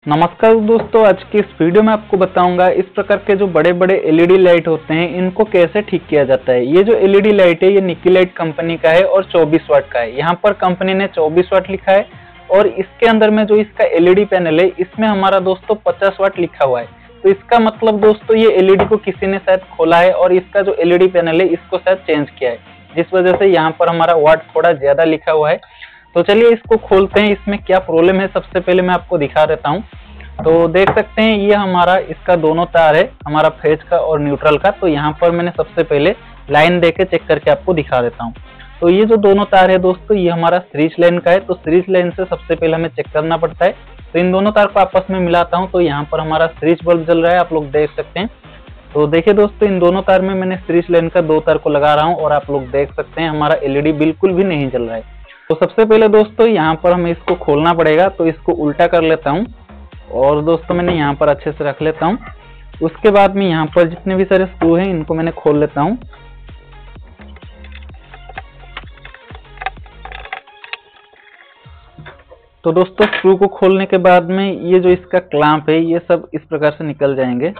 नमस्कार दोस्तों, आज की इस वीडियो में आपको बताऊंगा इस प्रकार के जो बड़े बड़े एलईडी लाइट होते हैं इनको कैसे ठीक किया जाता है। ये जो एलईडी लाइट है ये निकिलाइट कंपनी का है और 24 वाट का है। यहाँ पर कंपनी ने 24 वाट लिखा है और इसके अंदर में जो इसका एलईडी पैनल है इसमें हमारा दोस्तों 50 वाट लिखा हुआ है। तो इसका मतलब दोस्तों ये एलईडी को किसी ने शायद खोला है और इसका जो एलईडी पैनल है इसको शायद चेंज किया है, जिस वजह से यहाँ पर हमारा वाट थोड़ा ज्यादा लिखा हुआ है। तो चलिए इसको खोलते हैं, इसमें क्या प्रॉब्लम है सबसे पहले मैं आपको दिखा देता हूँ। तो देख सकते हैं ये हमारा इसका दोनों तार है, हमारा फेज का और न्यूट्रल का। तो यहाँ पर मैंने सबसे पहले लाइन देके चेक करके आपको दिखा देता हूँ। तो ये जो दोनों तार है दोस्तों ये हमारा सीरीज लाइन का है। तो सीरीज लाइन से सबसे पहले हमें चेक करना पड़ता है। तो इन दोनों तार को आपस में मिलाता हूँ तो यहाँ पर हमारा सीरीज बल्ब जल रहा है, आप लोग देख सकते हैं। तो देखिए दोस्तों इन दोनों तार में मैंने सीरीज लाइन का 2 तार को लगा रहा हूँ और आप लोग देख सकते हैं हमारा एलईडी बिल्कुल भी नहीं जल रहा है। तो सबसे पहले दोस्तों यहाँ पर हमें इसको खोलना पड़ेगा। तो इसको उल्टा कर लेता हूँ और दोस्तों मैंने यहाँ पर अच्छे से रख लेता हूँ। उसके बाद में यहाँ पर जितने भी सारे स्क्रू हैं इनको मैंने खोल लेता हूँ। तो दोस्तों स्क्रू को खोलने के बाद में ये जो इसका क्लैंप है ये सब इस प्रकार से निकल जाएंगे।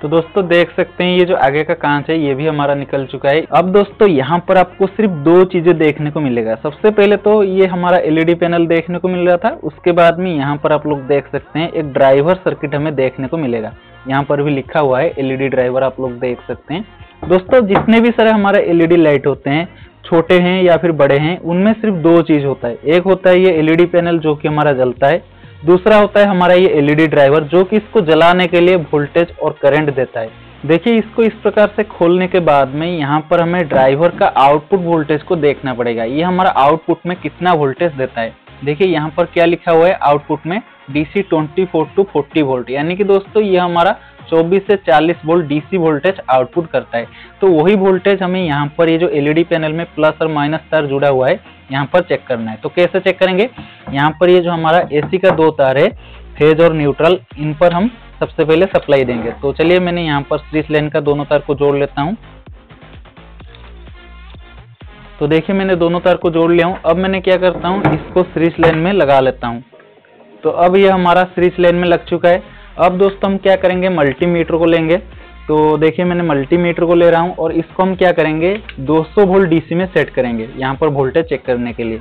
तो दोस्तों देख सकते हैं ये जो आगे का कांच है ये भी हमारा निकल चुका है। अब दोस्तों यहाँ पर आपको सिर्फ 2 चीजें देखने को मिलेगा। सबसे पहले तो ये हमारा एलईडी पैनल देखने को मिल रहा था, उसके बाद में यहाँ पर आप लोग देख सकते हैं एक ड्राइवर सर्किट हमें देखने को मिलेगा। यहाँ पर भी लिखा हुआ है एलईडी ड्राइवर, आप लोग देख सकते हैं। दोस्तों जितने भी सारे हमारे एलईडी लाइट होते हैं, छोटे हैं या फिर बड़े हैं, उनमें सिर्फ 2 चीज होता है। एक होता है ये एलईडी पैनल जो कि हमारा जलता है, दूसरा होता है हमारा ये एलईडी ड्राइवर जो कि इसको जलाने के लिए वोल्टेज और करंट देता है। देखिए इसको इस प्रकार से खोलने के बाद में यहाँ पर हमें ड्राइवर का आउटपुट वोल्टेज को देखना पड़ेगा। ये हमारा आउटपुट में कितना वोल्टेज देता है। देखिए यहाँ पर क्या लिखा हुआ है आउटपुट में DC 24 to 40 वोल्ट, यानी कि दोस्तों ये हमारा 24 से 40 वोल्ट डीसी वोल्टेज आउटपुट करता है। तो वही वोल्टेज हमें यहाँ पर ये जो एलईडी पैनल में प्लस और माइनस तार जुड़ा हुआ है यहाँ पर चेक करना है। तो कैसे चेक करेंगे, यहाँ पर ये जो हमारा एसी का 2 तार है फेज और न्यूट्रल, इन पर हम सबसे पहले सप्लाई देंगे। तो चलिए मैंने यहाँ पर सीरीज लाइन का दोनों तार को जोड़ लेता हूँ। तो देखिए मैंने दोनों तार को जोड़ लिया हूँ। अब मैंने क्या करता हूँ इसको सीरीज लाइन में लगा लेता हूँ। तो अब ये हमारा सीरीज लाइन में लग चुका है। अब दोस्तों हम क्या करेंगे, मल्टीमीटर को लेंगे। तो देखिए मैंने मल्टीमीटर को ले रहा हूँ और इसको हम क्या करेंगे 200 वोल्ट डीसी में सेट करेंगे यहाँ पर वोल्टेज चेक करने के लिए।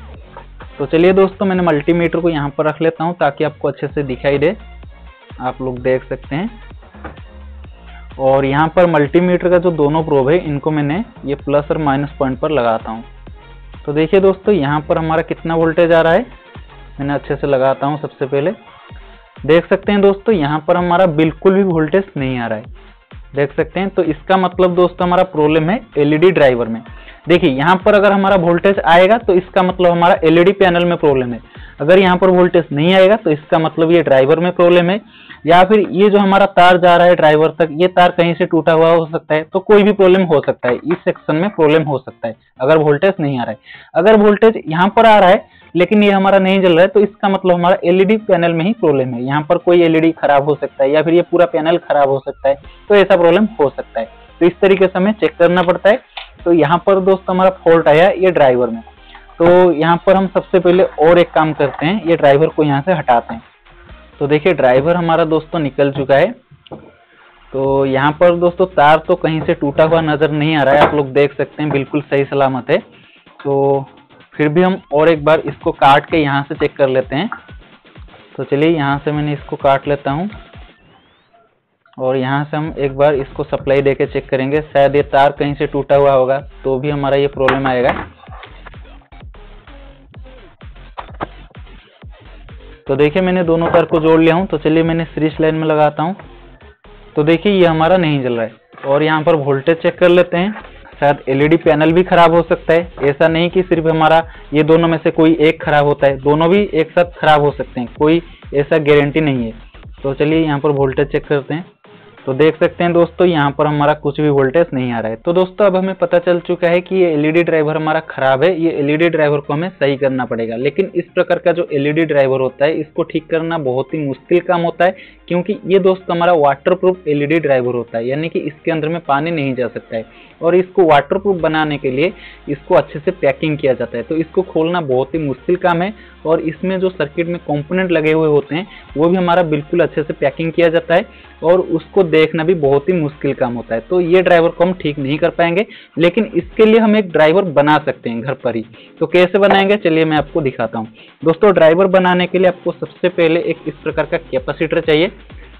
तो चलिए दोस्तों मैंने मल्टीमीटर को यहाँ पर रख लेता हूँ ताकि आपको अच्छे से दिखाई दे, आप लोग देख सकते हैं। और यहाँ पर मल्टीमीटर का जो दोनों प्रोब है इनको मैंने ये प्लस और माइनस पॉइंट पर लगाता हूँ। तो देखिए दोस्तों यहाँ पर हमारा कितना वोल्टेज आ रहा है, मैंने अच्छे से लगाता हूँ। सबसे पहले देख सकते हैं दोस्तों यहाँ पर हमारा बिल्कुल भी वोल्टेज नहीं आ रहा है, देख सकते हैं। तो इसका मतलब दोस्तों हमारा प्रॉब्लम है एलईडी ड्राइवर में। देखिए यहाँ पर अगर हमारा वोल्टेज आएगा तो इसका मतलब हमारा एलईडी पैनल में प्रॉब्लम है। अगर यहाँ पर वोल्टेज नहीं आएगा तो इसका मतलब ये ड्राइवर में प्रॉब्लम है, या फिर ये जो हमारा तार जा रहा है ड्राइवर तक ये तार कहीं से टूटा हुआ हो सकता है। तो कोई भी प्रॉब्लम हो सकता है, इस सेक्शन में प्रॉब्लम हो सकता है अगर वोल्टेज नहीं आ रहा है। अगर वोल्टेज यहाँ पर आ रहा है लेकिन ये हमारा नहीं जल रहा है तो इसका मतलब हमारा एलईडी पैनल में ही प्रॉब्लम है। यहाँ पर कोई एलईडी खराब हो सकता है या फिर ये पूरा पैनल खराब हो सकता है, तो ऐसा प्रॉब्लम हो सकता है। तो इस तरीके से हमें चेक करना पड़ता है। तो यहाँ पर दोस्तों हमारा फॉल्ट आया ये ड्राइवर में। तो यहाँ पर हम सबसे पहले और एक काम करते हैं, ये ड्राइवर को यहाँ से हटाते हैं। तो देखिए ड्राइवर हमारा दोस्तों निकल चुका है। तो यहाँ पर दोस्तों तार तो कहीं से टूटा हुआ नजर नहीं आ रहा है, आप लोग देख सकते हैं बिल्कुल सही सलामत है। तो फिर भी हम और एक बार इसको काट के यहाँ से चेक कर लेते हैं। तो चलिए यहाँ से मैंने इसको काट लेता हूँ और यहाँ से हम एक बार इसको सप्लाई देके चेक करेंगे। शायद ये तार कहीं से टूटा हुआ होगा तो भी हमारा ये प्रॉब्लम आएगा। तो देखिए मैंने दोनों तार को जोड़ लिया हूँ। तो चलिए मैंने सीरीज लाइन में लगाता हूँ। तो देखिए ये हमारा नहीं जल रहा है। और यहाँ पर वोल्टेज चेक कर लेते हैं, शायद एलईडी पैनल भी खराब हो सकता है। ऐसा नहीं कि सिर्फ हमारा ये दोनों में से कोई एक खराब होता है, दोनों भी एक साथ खराब हो सकते हैं, कोई ऐसा गारंटी नहीं है। तो चलिए यहाँ पर वोल्टेज चेक करते हैं। तो देख सकते हैं दोस्तों यहाँ पर हमारा कुछ भी वोल्टेज नहीं आ रहा है। तो दोस्तों अब हमें पता चल चुका है कि ये एलईडी ड्राइवर हमारा खराब है, ये एलईडी ड्राइवर को हमें सही करना पड़ेगा। लेकिन इस प्रकार का जो एलईडी ड्राइवर होता है इसको ठीक करना बहुत ही मुश्किल काम होता है, क्योंकि ये दोस्तों हमारा वाटरप्रूफ एलईडी ड्राइवर होता है, यानी कि इसके अंदर में पानी नहीं जा सकता है। और इसको वाटरप्रूफ बनाने के लिए इसको अच्छे से पैकिंग किया जाता है। तो इसको खोलना बहुत ही मुश्किल काम है, और इसमें जो सर्किट में कंपोनेंट लगे हुए होते हैं वो भी हमारा बिल्कुल अच्छे से पैकिंग किया जाता है, और उसको देखना भी बहुत ही मुश्किल काम होता है। तो ये ड्राइवर को हम ठीक नहीं कर पाएंगे, लेकिन इसके लिए हम एक ड्राइवर बना सकते हैं घर पर ही। तो कैसे बनाएंगे चलिए मैं आपको दिखाता हूँ। दोस्तों ड्राइवर बनाने के लिए आपको सबसे पहले एक इस प्रकार का कैपेसिटर चाहिए।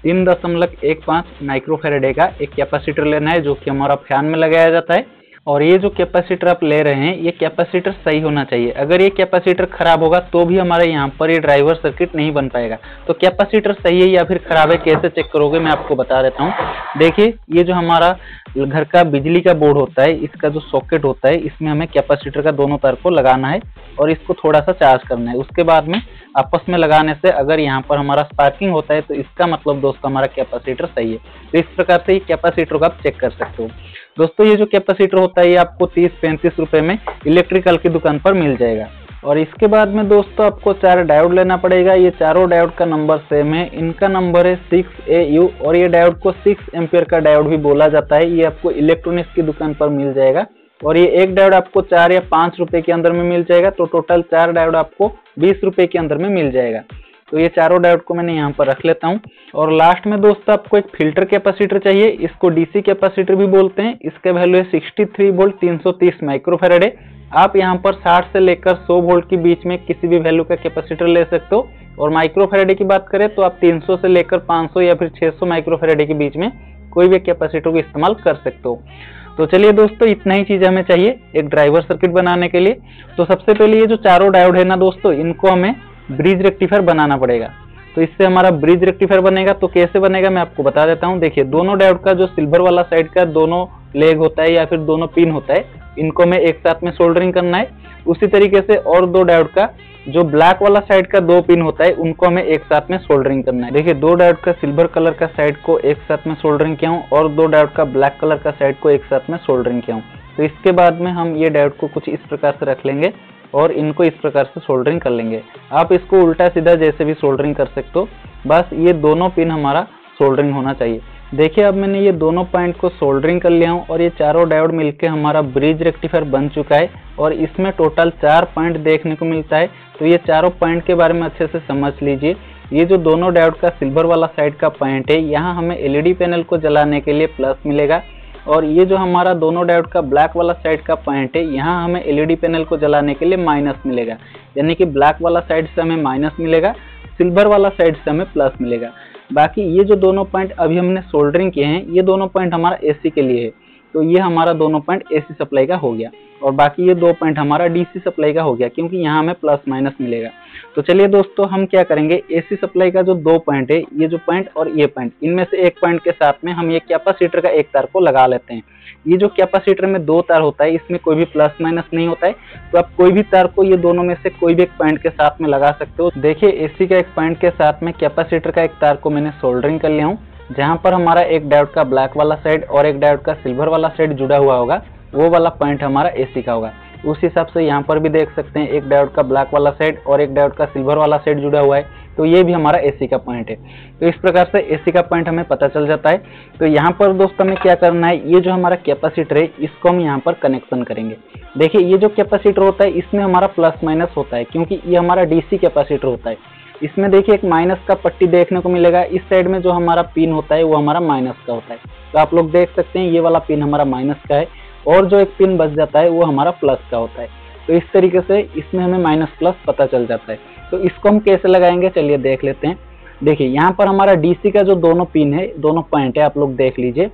3.15 माइक्रोफैराडे का एक कैपेसिटर लेना है, जो कि हमारा फैन में लगाया जाता है। और ये जो कैपेसिटर आप ले रहे हैं ये कैपेसिटर सही होना चाहिए। अगर ये कैपेसिटर खराब होगा तो भी हमारे यहाँ पर ये ड्राइवर सर्किट नहीं बन पाएगा। तो कैपेसिटर सही है या फिर खराब है कैसे चेक करोगे, मैं आपको बता देता हूँ। देखिए ये जो हमारा घर का बिजली का बोर्ड होता है, इसका जो सॉकेट होता है, इसमें हमें कैपेसिटर का दोनों तार को लगाना है और इसको थोड़ा सा चार्ज करना है। उसके बाद में आपस में लगाने से अगर यहाँ पर हमारा स्पार्किंग होता है तो इसका मतलब दोस्तों हमारा कैपेसिटर सही है। तो इस प्रकार से ये कैपेसिटर को आप चेक कर सकते हो। दोस्तों ये जो कैपेसिटर होता है ये आपको 30-35 रुपए में इलेक्ट्रिकल की दुकान पर मिल जाएगा। और इसके बाद में दोस्तों आपको 4 डायोड लेना पड़ेगा। ये चारों डायोड का नंबर सेम है, इनका नंबर है 6AU, और ये डायोड को 6 एम्पियर का डायोड भी बोला जाता है। ये आपको इलेक्ट्रॉनिक्स की दुकान पर मिल जाएगा, और ये एक डायोड आपको 4 या 5 रुपए के अंदर में मिल जाएगा। तो टोटल 4 डायोड आपको 20 रुपए के अंदर में मिल जाएगा। तो ये चारों डायोड को मैंने यहाँ पर रख लेता हूँ। और लास्ट में दोस्तों आपको एक फिल्टर कैपेसिटर चाहिए, इसको डीसी कैपेसिटर भी बोलते हैं। इसका वैल्यू है 63 वोल्ट 330 माइक्रोफैराडे। आप यहाँ पर 60 से लेकर 100 वोल्ट के बीच में किसी भी वैल्यू का कैपेसिटर ले सकते हो। और माइक्रोफैराडे की बात करें तो आप 300 से लेकर 500 या फिर 600 माइक्रोफैराडे के बीच में कोई भी कैपेसिटर को इस्तेमाल कर सकते हो। तो चलिए दोस्तों इतना ही चीज हमें चाहिए एक ड्राइवर सर्किट बनाने के लिए। तो सबसे पहले ये जो चारों डायोड है ना दोस्तों, इनको हमें ब्रिज रेक्टिफायर बनाना पड़ेगा। तो इससे हमारा ब्रिज रेक्टिफायर बनेगा। तो कैसे बनेगा मैं आपको बता देता हूँ। देखिए दोनों डायोड का जो सिल्वर वाला साइड का दोनों लेग होता है या फिर दोनों पिन होता है, इनको हमें एक साथ में सोल्डरिंग करना है। उसी तरीके से और दो डायोड का जो ब्लैक वाला साइड का 2 पिन होता है उनको हमें एक साथ में सोल्डरिंग करना है। देखिए 2 डायोड का सिल्वर कलर का साइड को एक साथ में सोल्डरिंग किया हूँ और 2 डायोड का ब्लैक कलर का साइड को एक साथ में सोल्डरिंग किया हूँ। तो इसके बाद में हम ये डायोड को कुछ इस प्रकार से रख लेंगे और इनको इस प्रकार से सोल्डरिंग कर लेंगे। आप इसको उल्टा सीधा जैसे भी सोल्डरिंग कर सकते हो, बस ये दोनों पिन हमारा सोल्डरिंग होना चाहिए। देखिए अब मैंने ये दोनों पॉइंट को सोल्डरिंग कर लिया हूँ और ये चारों डायोड मिलके हमारा ब्रिज रेक्टिफायर बन चुका है। और इसमें टोटल 4 पॉइंट देखने को मिलता है। तो ये चारों पॉइंट के बारे में अच्छे से समझ लीजिए। ये जो दोनों डायोड का सिल्वर वाला साइड का पॉइंट है, यहाँ हमें एलईडी पैनल को जलाने के लिए प्लस मिलेगा। और ये जो हमारा दोनों डायोड का ब्लैक वाला साइड का पॉइंट है, यहाँ हमें एलईडी पैनल को जलाने के लिए माइनस मिलेगा। यानी कि ब्लैक वाला साइड से हमें माइनस मिलेगा, सिल्वर वाला साइड से हमें प्लस मिलेगा। बाकी ये जो दोनों पॉइंट अभी हमने सोल्डरिंग किए हैं, ये दोनों पॉइंट हमारा एसी के लिए है। तो ये हमारा दोनों पॉइंट एसी सप्लाई का हो गया। और बाकी ये 2 पॉइंट हमारा डीसी सप्लाई का हो गया, क्योंकि यहाँ हमें प्लस माइनस मिलेगा। तो चलिए दोस्तों हम क्या करेंगे, एसी सप्लाई का जो 2 पॉइंट है, ये जो पॉइंट और ये पॉइंट, इनमें से एक पॉइंट के साथ में हम ये कैपेसिटर का एक तार को लगा लेते हैं। ये जो कैपेसिटर में 2 तार होता है, इसमें कोई भी प्लस माइनस नहीं होता है। तो आप कोई भी तार को ये दोनों में से कोई भी एक पॉइंट के साथ में लगा सकते हो। देखिए एसी का एक पॉइंट के साथ में कैपेसिटर का एक तार को मैंने सोल्डरिंग कर लिया हूँ। जहाँ पर हमारा एक डायोड का ब्लैक वाला साइड और एक डायोड का सिल्वर वाला साइड जुड़ा हुआ होगा, वो वाला पॉइंट हमारा एसी का होगा। उस हिसाब से यहाँ पर भी देख सकते हैं, एक डायोड का ब्लैक वाला साइड और एक डायोड का सिल्वर वाला साइड जुड़ा हुआ है। तो ये भी हमारा एसी का पॉइंट है। तो इस प्रकार से एसी का पॉइंट हमें पता चल जाता है। तो यहाँ पर दोस्तों हमें क्या करना है, ये जो हमारा कैपेसिटर है इसको हम यहाँ पर कनेक्शन करेंगे। देखिए ये जो कैपेसिटर होता है इसमें हमारा प्लस माइनस होता है, क्योंकि ये हमारा डीसी कैपेसिटर होता है। इसमें देखिए एक माइनस का पट्टी देखने को मिलेगा। इस साइड में जो हमारा पिन होता है वो हमारा माइनस का होता है। तो आप लोग देख सकते हैं ये वाला पिन हमारा माइनस का है और जो एक पिन बच जाता है वो हमारा प्लस का होता है। तो इस तरीके से इसमें हमें माइनस प्लस पता चल जाता है। तो इसको हम कैसे लगाएंगे चलिए देख लेते हैं। देखिए यहाँ पर हमारा डीसी का जो दोनों पिन है, दोनों पॉइंट है, आप लोग देख लीजिए,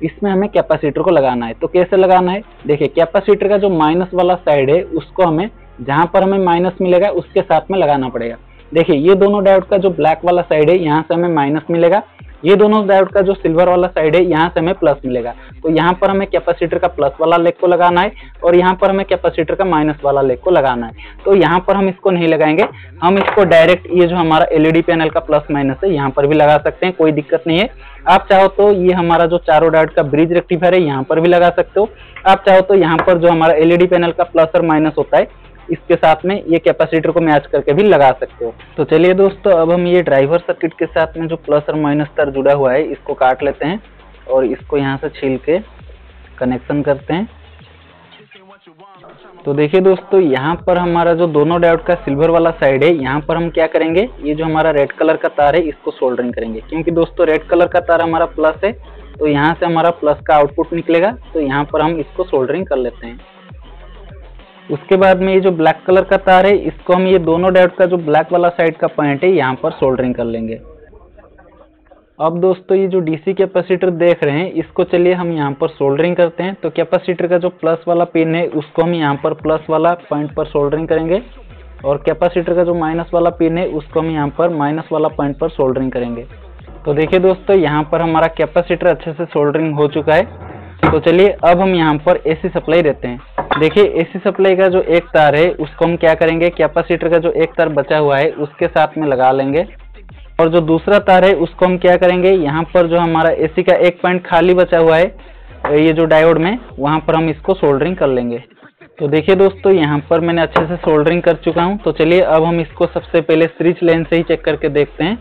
इसमें हमें कैपेसिटर को लगाना है। तो कैसे लगाना है, देखिए कैपेसिटर का जो माइनस वाला साइड है उसको हमें जहाँ पर हमें माइनस मिलेगा उसके साथ में लगाना पड़ेगा। देखिए ये दोनों डायोड का जो ब्लैक वाला साइड है, यहाँ से हमें माइनस मिलेगा, ये दोनों डायोड का जो सिल्वर वाला साइड है यहाँ से हमें प्लस मिलेगा। तो यहाँ पर हमें कैपेसिटर का प्लस वाला लेग को लगाना है और यहाँ पर हमें कैपेसिटर का माइनस वाला लेग को लगाना है। तो यहाँ पर हम इसको नहीं लगाएंगे, हम इसको डायरेक्ट ये जो हमारा एलईडी पैनल का प्लस माइनस है यहाँ पर भी लगा सकते हैं, कोई दिक्कत नहीं है। आप चाहो तो ये हमारा जो चारों डायोड का ब्रिज रेक्टिफायर है यहाँ पर भी लगा सकते हो। आप चाहो तो यहाँ पर जो हमारा एलईडी पैनल का प्लस और माइनस होता है इसके साथ में ये कैपेसिटर को मैच करके भी लगा सकते हो। तो चलिए दोस्तों, अब हम ये ड्राइवर सर्किट के साथ में जो प्लस और माइनस तार जुड़ा हुआ है इसको काट लेते हैं और इसको यहाँ से छील के कनेक्शन करते हैं। तो देखिए दोस्तों, यहाँ पर हमारा जो दोनों डायोड का सिल्वर वाला साइड है यहाँ पर हम क्या करेंगे, ये जो हमारा रेड कलर का तार है इसको सोल्डरिंग करेंगे। क्योंकि दोस्तों रेड कलर का तार हमारा प्लस है तो यहाँ से हमारा प्लस का आउटपुट निकलेगा, तो यहाँ पर हम इसको सोल्डरिंग कर लेते हैं। उसके बाद में ये जो ब्लैक कलर का तार है इसको हम ये दोनों डायोड का जो ब्लैक वाला साइड का पॉइंट है यहाँ पर सोल्डरिंग कर लेंगे। अब दोस्तों ये जो डीसी कैपेसिटर देख रहे हैं इसको चलिए हम यहाँ पर सोल्डरिंग करते हैं। तो कैपेसिटर का जो प्लस वाला पिन है उसको हम यहाँ पर प्लस वाला पॉइंट पर सोल्डरिंग करेंगे और कैपेसिटर का जो माइनस वाला पिन है उसको हम यहाँ पर माइनस वाला पॉइंट पर सोल्डरिंग करेंगे। तो देखिए दोस्तों, यहाँ पर हमारा कैपेसिटर अच्छे से सोल्डरिंग हो चुका है। तो चलिए अब हम यहाँ पर एसी सप्लाई देते हैं। देखिए एसी सप्लाई का जो एक तार है उसको हम क्या करेंगे, कैपेसिटर का जो एक तार बचा हुआ है उसके साथ में लगा लेंगे और जो दूसरा तार है उसको हम क्या करेंगे, यहाँ पर जो हमारा एसी का एक पॉइंट खाली बचा हुआ है ये जो डायोड में, वहाँ पर हम इसको सोल्डरिंग कर लेंगे। तो देखिए दोस्तों, यहाँ पर मैंने अच्छे से सोल्डरिंग कर चुका हूँ। तो चलिए अब हम इसको सबसे पहले सीरीज लाइन से ही चेक करके देखते हैं।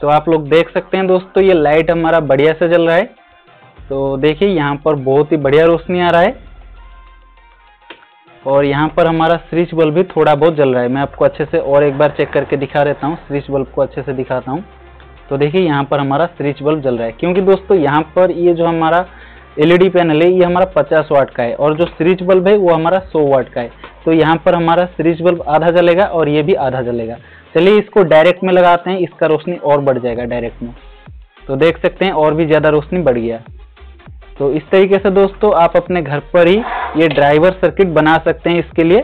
तो आप लोग देख सकते हैं दोस्तों, ये लाइट हमारा बढ़िया से जल रहा है। तो देखिए यहाँ पर बहुत ही बढ़िया रोशनी आ रहा है और यहाँ पर हमारा स्विच बल्ब भी थोड़ा बहुत जल रहा है। मैं आपको अच्छे से और एक बार चेक करके दिखा देता हूँ, स्विच बल्ब को अच्छे से दिखाता हूँ। तो देखिए यहाँ पर हमारा स्विच बल्ब जल रहा है, क्योंकि दोस्तों यहाँ पर ये जो हमारा एलईडी पैनल है ये हमारा 50 वाट का है और जो स्विच बल्ब है वो हमारा 100 वाट का है। तो यहाँ पर हमारा स्विच बल्ब आधा जलेगा और ये भी आधा जलेगा। चलिए इसको डायरेक्ट में लगाते हैं, इसका रोशनी और बढ़ जाएगा डायरेक्ट में। तो देख सकते हैं और भी ज़्यादा रोशनी बढ़ गया। तो इस तरीके से दोस्तों आप अपने घर पर ही ये ड्राइवर सर्किट बना सकते हैं। इसके लिए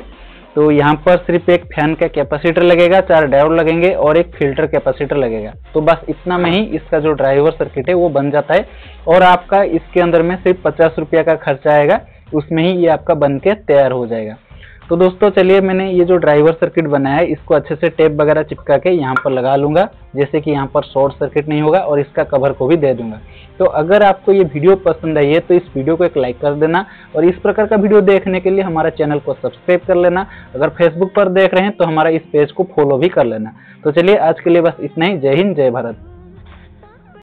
तो यहाँ पर सिर्फ एक फैन का कैपेसिटर लगेगा, 4 डायोड लगेंगे और एक फिल्टर कैपेसिटर लगेगा। तो बस इतना में ही इसका जो ड्राइवर सर्किट है वो बन जाता है और आपका इसके अंदर में सिर्फ 50 रुपया का खर्चा आएगा, उसमें ही ये आपका बन के तैयार हो जाएगा। तो दोस्तों चलिए मैंने ये जो ड्राइवर सर्किट बनाया है इसको अच्छे से टेप वगैरह चिपका के यहाँ पर लगा लूँगा, जैसे कि यहाँ पर शॉर्ट सर्किट नहीं होगा, और इसका कवर को भी दे दूंगा। तो अगर आपको ये वीडियो पसंद आई है तो इस वीडियो को एक लाइक कर देना और इस प्रकार का वीडियो देखने के लिए हमारा चैनल को सब्सक्राइब कर लेना। अगर फेसबुक पर देख रहे हैं तो हमारा इस पेज को फॉलो भी कर लेना। तो चलिए आज के लिए बस इतना ही। जय हिंद, जय भारत।